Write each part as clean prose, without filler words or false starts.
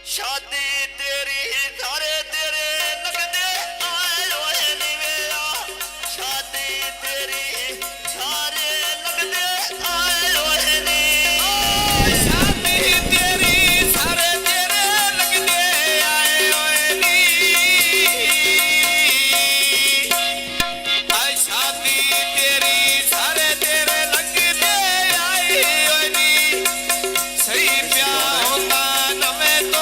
शादी तेरी सारे तेरे लगदे आए होए नी वेआ शादी तेरी सारे लगदे आए होए नी शादी तेरी सारे तेरे लगदे आए होए नी आई शादी तेरी सारे तेरे लगदे आए होए नी सही प्यार होंदा नवे तो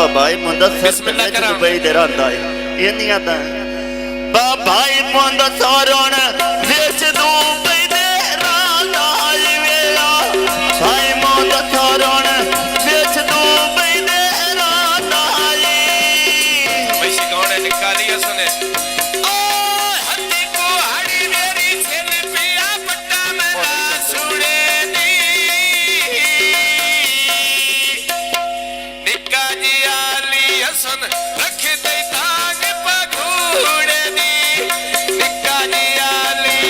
बाबाई मुंदसर दुबई दे रंदा ये नहीं आता बाबाई मुंदसर देश दुबई दे रंदा वेला भाई मुंदसर देश दुबई दे रंदा वैसी कौन है निकाली उसने ओ हत्ती को हाड़ी मेरी छेल पिया पट्टा मेरा सुने नी निका जी सुन रख दे ताग पघूड़े दी निका जी आली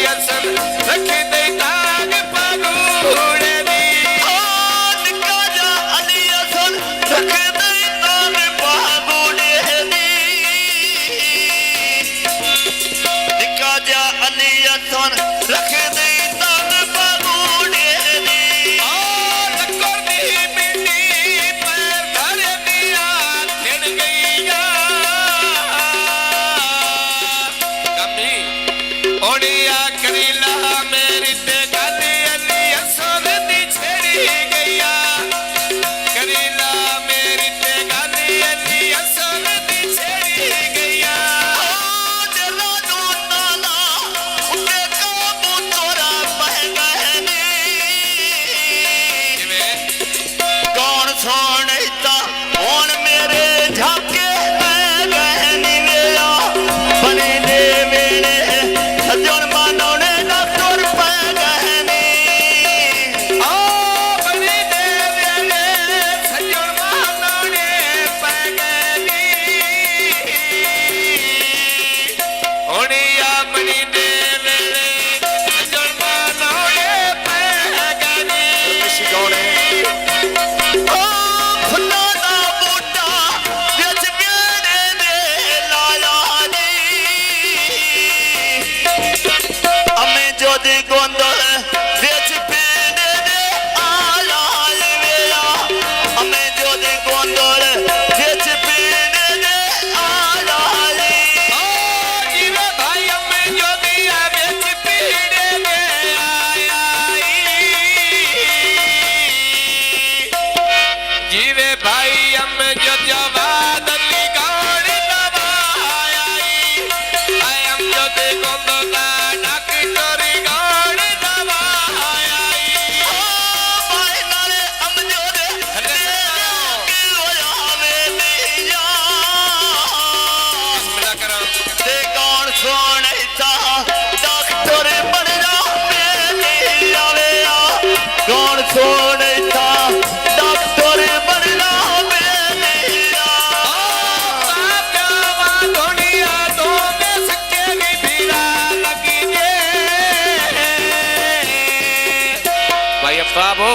ਬਾਬੋ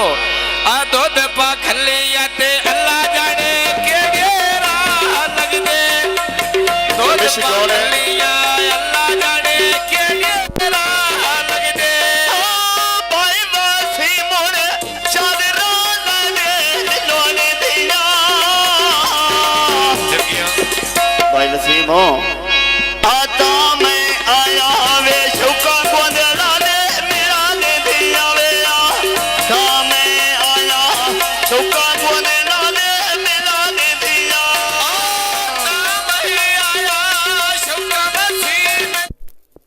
ਆ ਦੁੱਧ ਪਾ ਖੱਲੀਆਂ ਤੇ ਅੱਲਾ ਜਾਣੇ ਕਿਹੜੇ ਰਾਹ ਲੱਗਦੇ ਦੁੱਧ ਪਾ ਖੱਲੀਆਂ ਅੱਲਾ ਜਾਣੇ ਕਿਹੜੇ ਰਾਹ ਲੱਗਦੇ ਭਾਈ ਵਾਸੀ ਮੁੜ ਚਾਦਰਾਂ ਲਾਵੇ ਲੋਨੇ ਦੀਆਂ ਜੱਗੀਆਂ ਭਾਈ ਵਸੀਮੋ